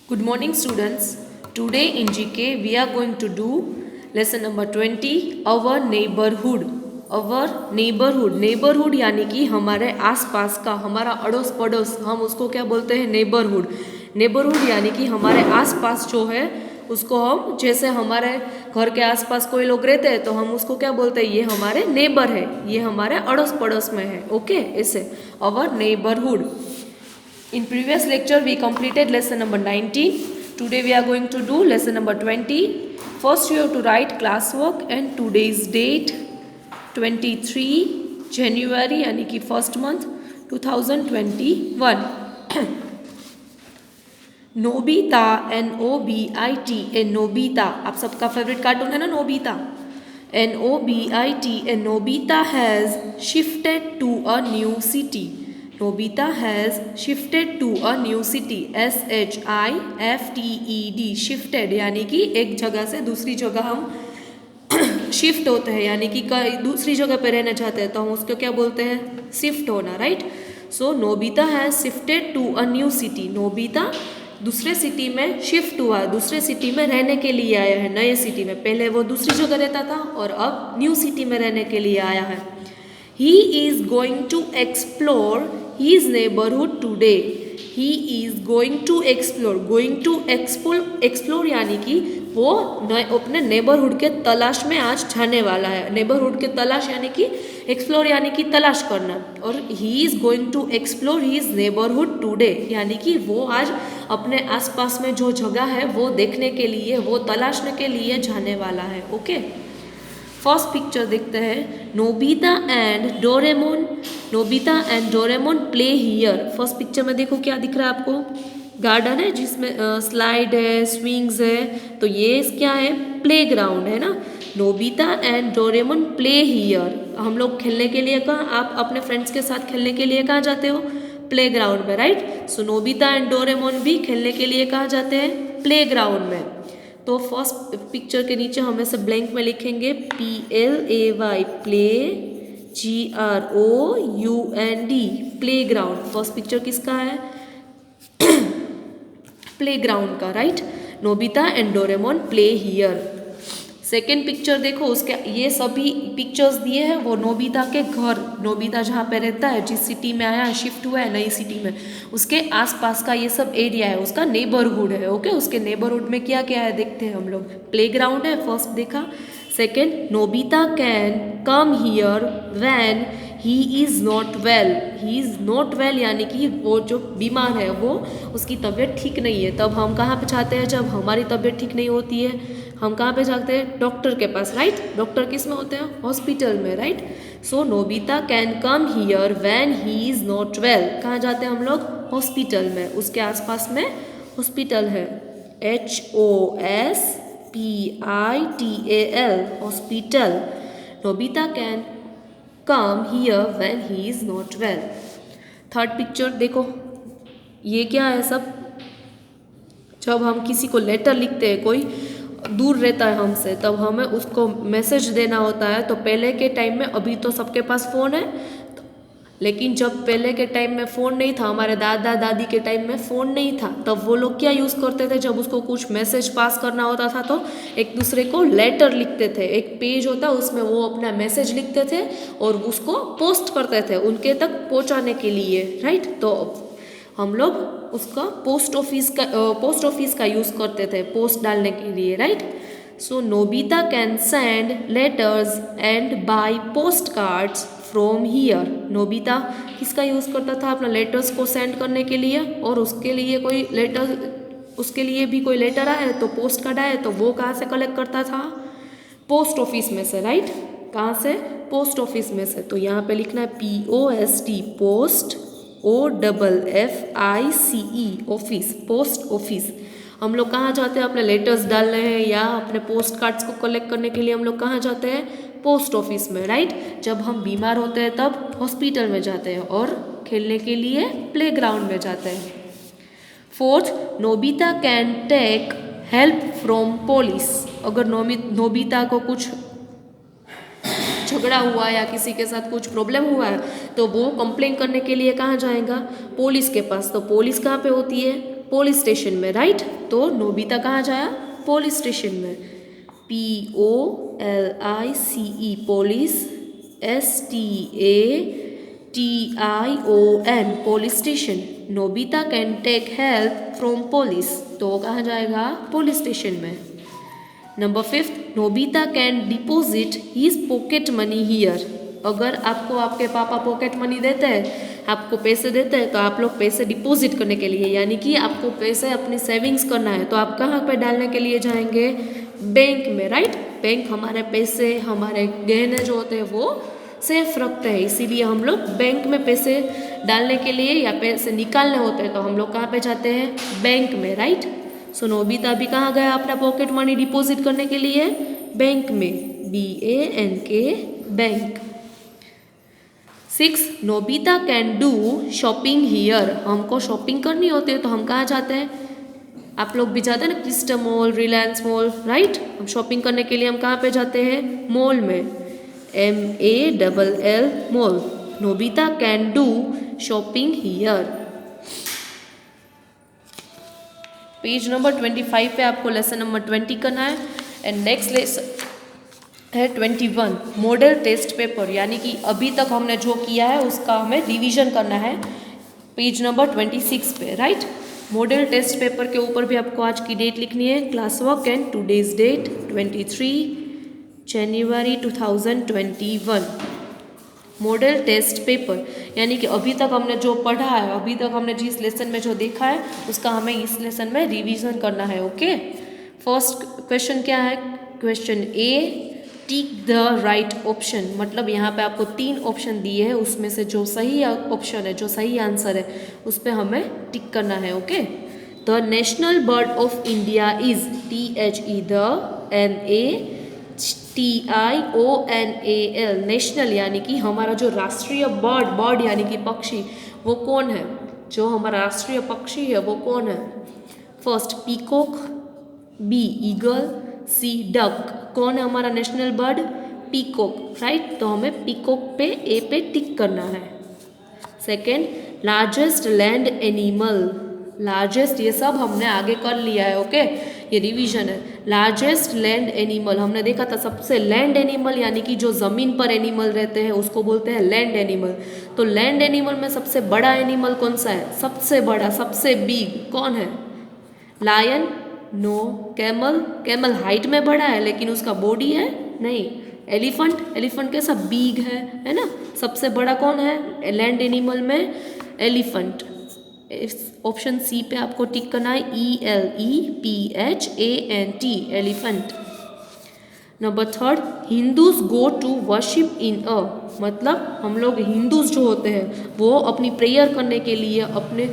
Good morning, students. Today in GK we are going to do lesson number 20, our neighborhood. Neighborhood यानी कि हमारे आसपास का, हमारा अड़ोस पड़ोस, हम उसको क्या बोलते हैं? नेबरहुड यानी कि हमारे आसपास जो है उसको हम, जैसे हमारे घर के आसपास कोई लोग रहते हैं तो हम उसको क्या बोलते हैं? ये हमारे नेबर है, ये हमारे अड़ोस पड़ोस में है. ओके, ऐसे our neighborhood. In previous lecture we completed lesson number 19. Today we are going to do lesson number 20. First you have to write classwork and today's date 23 January यानी कि first month 2021. Nobita NOBITA Nobita, आप सबका favourite cartoon है ना Nobita. NOBITA Nobita has shifted to a new city. Nobita has shifted to a new city. SHIFTED shifted यानी कि एक जगह से दूसरी जगह हम शिफ्ट होते हैं, यानी कि दूसरी जगह पे रहना चाहते हैं तो हम उसको क्या बोलते हैं? शिफ्ट होना, right. So Nobita has shifted to a new city. Nobita दूसरे सिटी में शिफ्ट हुआ, दूसरे सिटी में रहने के लिए आया है, नए सिटी में. पहले वो दूसरी जगह रहता था और अब न्यू सिटी में रहने के लिए आया है. He is going to explore his neighborhood today. He is going to explore. Going to explore यानी कि वो अपने नेबरहुड के तलाश में आज जाने वाला है. नेबरहुड के तलाश यानी कि एक्सप्लोर यानी कि तलाश करना. और he is going to explore his neighborhood today यानी कि वो आज अपने आसपास में जो जगह है वो देखने के लिए, वो तलाशने के लिए जाने वाला है. ओके, फर्स्ट पिक्चर देखते हैं. Nobita and Doraemon. Nobita and Doraemon play here. First picture में देखो क्या दिख रहा है आपको? गार्डन है जिसमें स्लाइड है, स्विंग्स है. तो ये क्या है? प्लेग्राउंड है ना. Nobita and Doraemon play here. हम लोग खेलने के लिए कहाँ, आप अपने फ्रेंड्स के साथ खेलने के लिए कहाँ जाते हो? प्लेग्राउंड में, right. So Nobita and Doraemon भी खेलने के लिए कहाँ जाते हैं? प्लेग्राउंड में. तो फर्स्ट पिक्चर के नीचे हम ऐसे ब्लैंक में लिखेंगे PLAY play, GROUND play ground. First picture किसका है? प्ले ग्राउंड का, right. Nobita and Doraemon play here. Second picture देखो, उसके ये सभी पिक्चर्स दिए हैं वो नोबिता के घर, नोबिता जहाँ पे रहता है, जिस सिटी में आया है, शिफ्ट हुआ है नई सिटी में, उसके आसपास का ये सब एरिया है, उसका नेबरहुड है. ओके, उसके नेबरहुड में क्या क्या है देखते हैं हम लोग. प्लेग्राउंड है फर्स्ट देखा. Second, Nobita can come here when he is not well. He is not well यानी कि वो जो बीमार है, वो उसकी तबीयत ठीक नहीं है. तब हम कहाँ पे जाते हैं? जब हमारी तबीयत ठीक नहीं होती है हम कहाँ पे जाते हैं? डॉक्टर के पास, राइट. डॉक्टर किस में होते हैं? हॉस्पिटल में, right. So Nobita can come here when he is not well. कहाँ जाते हैं हम लोग? हॉस्पिटल में. उसके आसपास में हॉस्पिटल है, HOSPITAL hospital. Nobita can come here when he is not well. Third picture देखो, ये क्या है सब? जब हम किसी को लेटर लिखते हैं, कोई दूर रहता है हमसे, तब हमें उसको मैसेज देना होता है. तो पहले के टाइम में, अभी तो सबके पास फ़ोन है, लेकिन जब पहले के टाइम में फ़ोन नहीं था, हमारे दादा दादी के टाइम में फ़ोन नहीं था, तब वो लोग क्या यूज़ करते थे? जब उसको कुछ मैसेज पास करना होता था तो एक दूसरे को लेटर लिखते थे. एक पेज होता, उसमें वो अपना मैसेज लिखते थे और उसको पोस्ट करते थे उनके तक पहुंचाने के लिए, राइट. तो हम लोग उसका पोस्ट ऑफिस का यूज़ करते थे पोस्ट डालने के लिए, right. So Nobita can send letters and by post cards from here. Nobita किसका यूज़ करता था? अपना लेटर्स को सेंड करने के लिए. और उसके लिए भी कोई लेटर आए तो पोस्ट कार्ड आए तो वो कहाँ से कलेक्ट करता था? पोस्ट ऑफिस में से, राइट. कहाँ से? पोस्ट ऑफिस में से. तो यहाँ पे लिखना है POST post, OFFICE office, post office. हम लोग कहाँ जाते हैं? अपने लेटर्स डालने हैं या अपने पोस्ट कार्ड्स को कलेक्ट करने के लिए हम लोग कहाँ जाते हैं? पोस्ट ऑफिस में, राइट. जब हम बीमार होते हैं तब हॉस्पिटल में जाते हैं और खेलने के लिए प्लेग्राउंड में जाते हैं. Fourth, Nobita can take help from police. अगर नोबिता को कुछ झगड़ा हुआ या किसी के साथ कुछ प्रॉब्लम हुआ है तो वो कंप्लेन करने के लिए कहाँ जाएगा? पुलिस के पास. तो पुलिस कहाँ पे होती है? पुलिस स्टेशन में, राइट। तो नोबिता कहाँ जाया? पुलिस स्टेशन में। POLICE police, STATION police station. Nobita can take help from police, तो वो कहाँ जाएगा? पुलिस स्टेशन में। Number 5, Nobita can deposit his pocket money here. अगर आपको आपके पापा पॉकेट मनी देते हैं, आपको पैसे देते हैं, तो आप लोग पैसे डिपॉजिट करने के लिए, यानी कि आपको पैसे अपनी सेविंग्स करना है, तो आप कहाँ पे डालने के लिए जाएंगे? बैंक में, राइट। बैंक हमारे पैसे, हमारे गहने जो होते हैं वो सेफ रखते हैं, इसीलिए हम लोग बैंक में पैसे डालने के लिए या पैसे निकालने होते हैं तो हम लोग कहाँ पे जाते हैं? बैंक में, राइट। सो नोबिता अभी कहाँ गया अपना पॉकेट मनी डिपॉजिट करने के लिए? बैंक में, BANK bank. 6, Nobita can do shopping here. हमको शॉपिंग करनी होती है तो हम कहाँ जाते हैं? आप लोग भी जाते हैं ना, Crysta mall, Reliance mall, right. हम शॉपिंग करने के लिए हम कहाँ पे जाते हैं? मॉल में, MALL mall. Nobita can do shopping here. Page number 25 पे आपको लेसन नंबर 20 करना है। एंड नेक्स्ट लेसन है 21, मॉडल टेस्ट पेपर, यानी कि अभी तक हमने जो किया है उसका हमें रिवीजन करना है पेज नंबर 26 पे, राइट। मॉडल टेस्ट पेपर के ऊपर भी आपको आज की डेट लिखनी है, class work and today's date 23 January 2021। Model test paper यानी कि अभी तक हमने जो पढ़ा है, अभी तक हमने जिस लेसन में जो देखा है उसका हमें इस लेसन में रिवीजन करना है, ओके। फर्स्ट क्वेश्चन क्या है? Question A, tick the right option, मतलब यहाँ पे आपको 3 ऑप्शन दिए हैं, उसमें से जो सही ऑप्शन है, जो सही आंसर है उस पर हमें टिक करना है, okay. The national bird of India is THE, the NATIONAL, national यानी कि हमारा जो राष्ट्रीय बर्ड यानी कि पक्षी, वो कौन है? जो हमारा राष्ट्रीय पक्षी है वो कौन है? First peacock, B eagle, C duck. कौन है हमारा नेशनल बर्ड? Peacock, right. तो हमें पीकॉक पे A पे टिक करना है। Second, largest land animal, largest ये सब हमने आगे कर लिया है, ओके, ये रिवीजन है। लार्जेस्ट लैंड एनिमल हमने देखा था, सबसे लैंड एनिमल यानी कि जो ज़मीन पर एनिमल रहते हैं उसको बोलते हैं लैंड एनिमल। तो लैंड एनिमल में सबसे बड़ा एनिमल कौन सा है? सबसे बड़ा, सबसे बिग कौन है? Lion? No. Camel? Camel height में बड़ा है लेकिन उसका बॉडी है नहीं। एलिफेंट? एलिफेंट कैसा? बिग है ना। सबसे बड़ा कौन है लैंड एनिमल में? एलिफेंट। ऑप्शन सी पे आपको टिक करना है, ELEPHANT elephant. Number 3, Hindus go to worship in a, मतलब हम लोग हिंदूज जो होते हैं वो अपनी प्रेयर करने के लिए अपने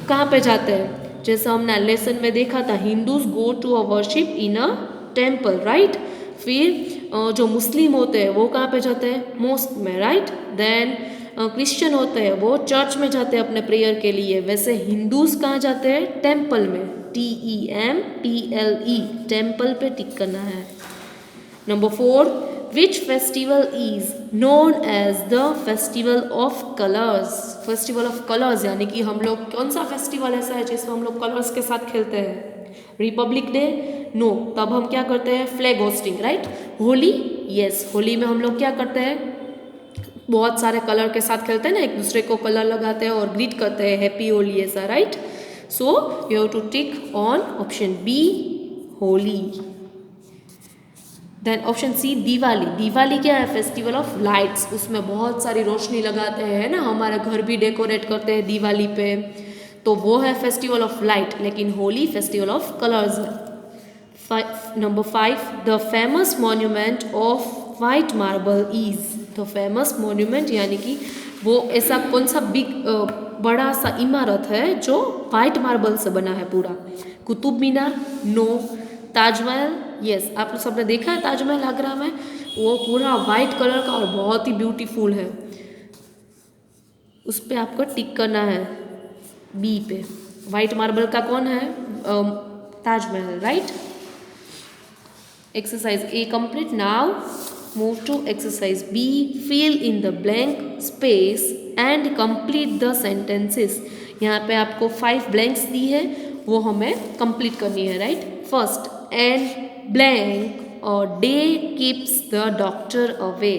कहाँ पे जाते हैं? जैसा हमने लेसन में देखा था, Hindus go to a worship in a temple, right. फिर जो मुस्लिम होते हैं वो कहाँ पे जाते हैं? मॉस्क में, राइट। देन क्रिश्चियन होते हैं वो चर्च में जाते हैं अपने प्रेयर के लिए। वैसे हिंदूज कहाँ जाते हैं? टेम्पल में, TEMPLE टेम्पल पे टिक करना है। Number 4, which festival is known as the festival of colours. Festival of colours यानी कि हम लोग कौन सा फेस्टिवल ऐसा है जिसमें हम लोग कलर्स के साथ खेलते हैं? Republic day? नो। तब हम क्या करते हैं? Flag hosting, right. Holi? Yes, Holi में हम लोग क्या करते हैं? बहुत सारे कलर के साथ खेलते हैं ना, एक दूसरे को कलर लगाते हैं और ग्रीट करते हैं हैप्पी होली ऐसा, right. So you have to tick on option B, Holi. Then option C, Diwali. Diwali क्या है? फेस्टिवल ऑफ लाइट्स, उसमें बहुत सारी रोशनी लगाते हैं ना, हमारे घर भी डेकोरेट करते हैं दिवाली पे, तो वो है फेस्टिवल ऑफ लाइट। लेकिन होली फेस्टिवल ऑफ कलर्स है। Number 5, the famous monument of white marble is. The famous monument यानी कि वो ऐसा कौन सा बिग बड़ा सा इमारत है जो वाइट मार्बल से बना है पूरा? कुतुब मीनार? नो। ताजमहल? यस, आप लोग सबने देखा है ताजमहल आगरा में, वो पूरा वाइट कलर का और बहुत ही ब्यूटीफुल है, उस पर आपको टिक करना है बी पे। वाइट मार्बल का कौन है? Taj Mahal, right. Exercise A complete. Now move to exercise B, fill in the blank space and complete the sentences. यहाँ पे आपको 5 ब्लैंक्स दी है वो हमें कंप्लीट करनी है, राइट। फर्स्ट, एंड ब्लैंक और day keeps the doctor away.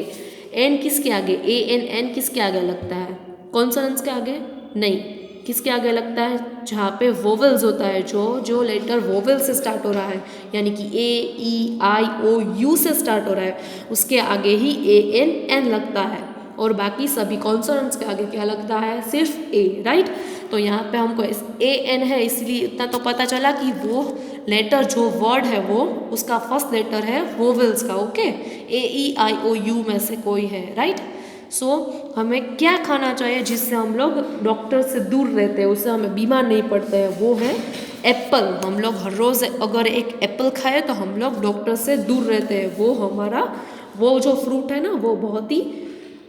An किसके आगे, ए एन एन किसके आगे लगता है, कॉन्सोनेंट्स के आगे नहीं, किसके आगे लगता है, जहाँ पे वोवेल्स होता है, जो लेटर वोवेल से स्टार्ट हो रहा है, यानी कि ए ई आई ओ यू से स्टार्ट हो रहा है, उसके आगे ही ए एन एन लगता है, और बाकी सभी कॉन्सोनेंट्स के आगे क्या लगता है, सिर्फ ए, राइट। तो यहाँ पे हमको ए एन है, इसलिए इतना तो पता चला कि वो लेटर जो वर्ड है वो उसका फर्स्ट लेटर है वोवेल्स का, okay, A E I O U में से कोई है, राइट। सो हमें क्या खाना चाहिए जिससे हम लोग डॉक्टर से दूर रहते हैं, उससे हमें बीमार नहीं पड़ते हैं, वो है एप्पल। हम लोग हर रोज़ अगर एक एप्पल खाए तो हम लोग डॉक्टर से दूर रहते हैं, वो हमारा वो जो फ्रूट है ना वो बहुत ही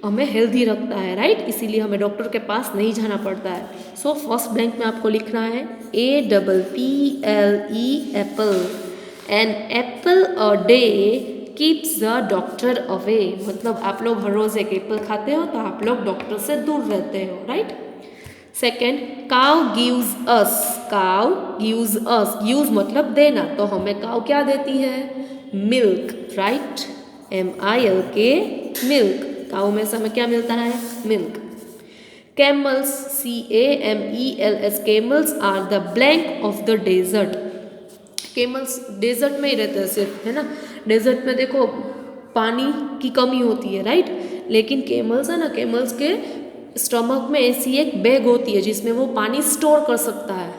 हमें हेल्दी रखता है, राइट, इसीलिए हमें डॉक्टर के पास नहीं जाना पड़ता है। सो फर्स्ट ब्लैंक में आपको लिखना है APPLE apple, an apple a day keeps the doctor away, मतलब आप लोग हर रोज़ एक एप्पल खाते हो तो आप लोग डॉक्टर से दूर रहते हो, right. Second, cow gives us, cow gives us, gives मतलब देना, तो हमें काउ क्या देती है, मिल्क, राइट, MILK मिल्क, काउ में से हमें क्या मिलता है, milk. Camels, CAMELS, camels are the blank of the desert, camels desert में ही रहते हैं सिर्फ, है ना, डेजर्ट में देखो पानी की कमी होती है, राइट, लेकिन कैमल्स है ना, कैमल्स के स्टमक में ऐसी एक बैग होती है जिसमें वो पानी स्टोर कर सकता है,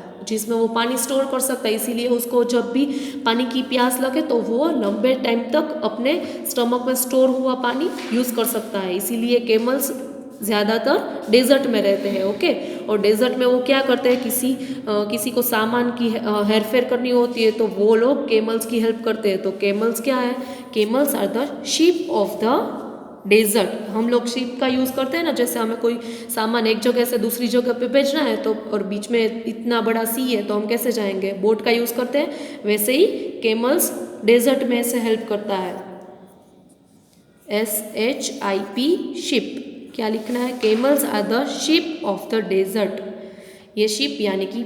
इसीलिए उसको जब भी पानी की प्यास लगे तो वो लंबे टाइम तक अपने स्टमक में स्टोर हुआ पानी यूज़ कर सकता है, इसीलिए कैमल्स ज़्यादातर डेजर्ट में रहते हैं, ओके। और डेजर्ट में वो क्या करते हैं, किसी को सामान की हेर फेर करनी होती है तो वो लोग कैमल्स की हेल्प करते हैं, तो कैमल्स क्या है, camels are the sheep of the desert. हम लोग शीप का यूज़ करते हैं ना, जैसे हमें कोई सामान एक जगह से दूसरी जगह पे भेजना है तो, और बीच में इतना बड़ा सी है तो हम कैसे जाएंगे, बोट का यूज़ करते हैं, वैसे ही कैमल्स डेजर्ट में से हेल्प करता है। SHIP शिप, क्या लिखना है, camels are the ship of the desert, ये शिप यानी कि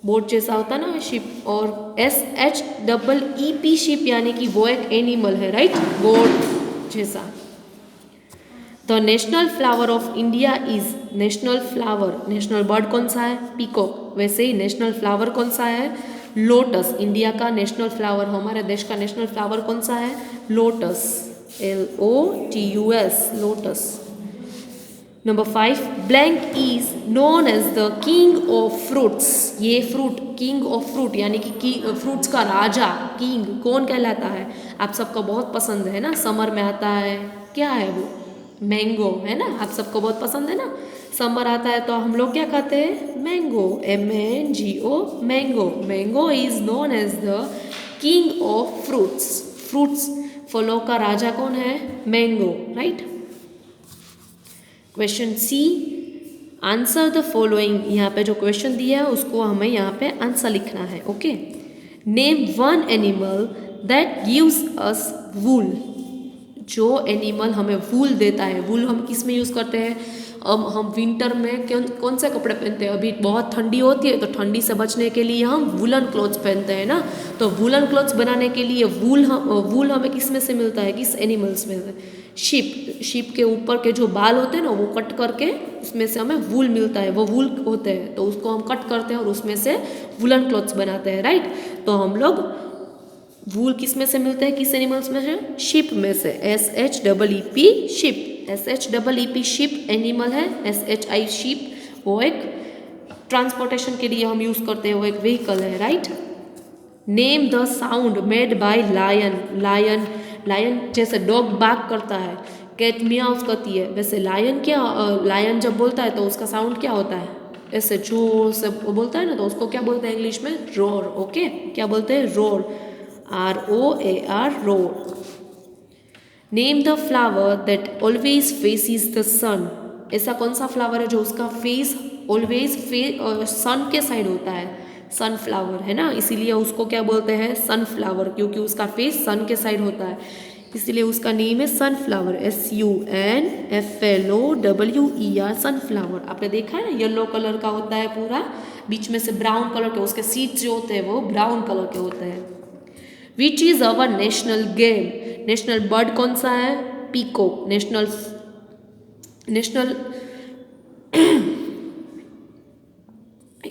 बोट जैसा होता है ना शिप, और SHEEP शिप यानी कि वो एक एनिमल है, राइट, बोट जैसा। The national flower of India is, national flower, national bird कौन सा है, पीकॉक, वैसे ही नेशनल फ्लावर कौन सा है, लोटस, इंडिया का नेशनल फ्लावर, हमारे देश का नेशनल फ्लावर कौन सा है, lotus, LOTUS, lotus. Number 5, blank is known as the king of fruits, ये फ्रूट किंग ऑफ फ्रूट यानी कि फ्रूट्स का राजा, किंग कौन कहलाता है, आप सबको बहुत पसंद है ना, समर में आता है, क्या है वो, मैंगो, है ना, आप सबको बहुत पसंद है ना, समर आता है तो हम लोग क्या खाते हैं, mango, MANGO, mango, mango is known as the king of fruits, fruits फलों का राजा कौन है, mango, right. Question C, answer the following, यहाँ पे जो क्वेश्चन दिया है उसको हमें यहाँ पे आंसर लिखना है, okay. Name one animal that gives us wool, जो एनिमल हमें वूल देता है, वूल हम किस में यूज़ करते हैं, हम विंटर में कौन से कपड़े पहनते हैं, अभी बहुत ठंडी होती है तो ठंडी से बचने के लिए हम वूलन क्लॉथ्स पहनते हैं ना, तो वूलन क्लॉथ्स बनाने के लिए वूल हमें किस में से मिलता है, किस एनिमल्स में से, शीप के ऊपर के जो बाल होते हैं ना वो कट करके उसमें से हमें वूल मिलता है, वो वूल होते हैं तो उसको हम कट करते हैं और उसमें से वूलन क्लॉथ्स बनाते हैं, राइट। तो हम लोग वूल किस में से मिलते हैं, किस एनिमल्स में से, शिप में से, SHEEP ship, SHEEP ship animal है, SHI शिप वो एक ट्रांसपोर्टेशन के लिए हम यूज़ करते हैं, वो एक व्हीकल है, right. Name the sound made by lion, lion जैसे डॉग बार्क करता है, कैट मियाउस करती है, वैसे लायन जब बोलता है तो उसका साउंड क्या होता है, ऐसे जोर से बोलता है ना तो उसको क्या बोलते हैं इंग्लिश में, रोर, ओके, क्या बोलते हैं, roar, ROAR, roar. Name the flower that always faces the sun, ऐसा कौन सा फ्लावर है जो उसका फेस ऑलवेज सन के साइड होता है, सनफ्लावर, है ना, इसीलिए उसको क्या बोलते हैं, सनफ्लावर, क्योंकि उसका फेस सन के साइड होता है, इसलिए उसका नेम है सनफ्लावर, SUNFLOWER, सनफ्लावर। आपने देखा है ना येलो कलर का होता है पूरा, बीच में से ब्राउन कलर के, उसके सीड्स जो होते हैं वो ब्राउन कलर के होते हैं। Which is our national game, national bird कौन सा है, पीकॉक। नेशनल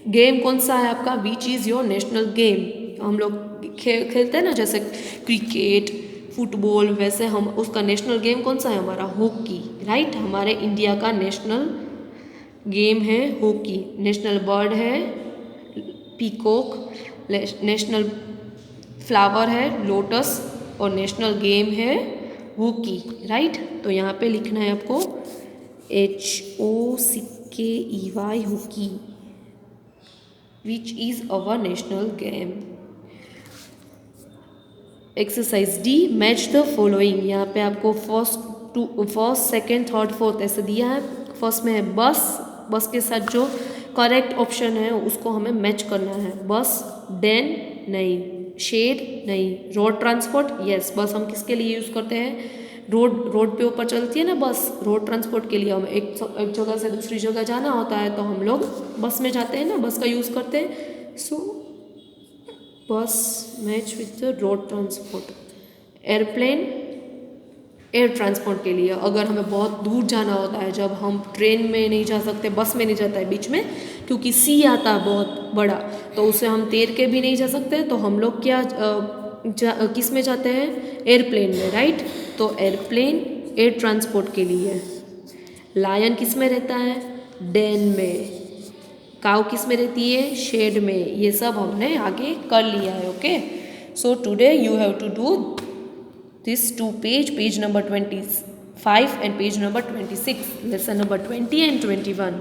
गेम कौन सा है आपका, which is your national game. हम लोग खेलते हैं ना जैसे क्रिकेट, फुटबॉल, वैसे हम उसका नेशनल गेम कौन सा है हमारा, हॉकी, राइट। हमारे इंडिया का नेशनल गेम है हॉकी। नेशनल बर्ड है पीकॉक, नेशनल फ्लावर है लोटस और नेशनल गेम है हॉकी, राइट। तो यहाँ पे लिखना है आपको HOCKEY hockey, which is our national game. Exercise D, match the following. यहाँ पे आपको फर्स्ट सेकेंड थर्ड फोर्थ ऐसे दिया है। फर्स्ट में है बस, बस के साथ जो करेक्ट ऑप्शन है उसको हमें मैच करना है। बस, देन नहीं, शेड नहीं, रोड ट्रांसपोर्ट यस। बस हम किसके लिए यूज़ करते हैं, रोड पे ऊपर चलती है ना बस, रोड ट्रांसपोर्ट के लिए। हमें एक जगह से दूसरी जगह जाना होता है तो हम लोग बस में जाते हैं ना, बस का यूज़ करते हैं। सो बस match with the road transport. Airplane air transport के लिए, अगर हमें बहुत दूर जाना होता है, जब हम ट्रेन में नहीं जा सकते, बस में नहीं जाता है बीच में, क्योंकि सी आता है बहुत बड़ा, तो उसे हम तैर के भी नहीं जा सकते, तो हम लोग क्या किस में जाते हैं, एयरप्लेन में, राइट। तो एयरप्लेन एयर ट्रांसपोर्ट के लिए। लायन किस में रहता है, डेन में। काऊ किस में रहती है, शेड में। ये सब हमने आगे कर लिया है, okay. So today you have to do this 2 page number 25 and page number 26, lesson number 20 and 21.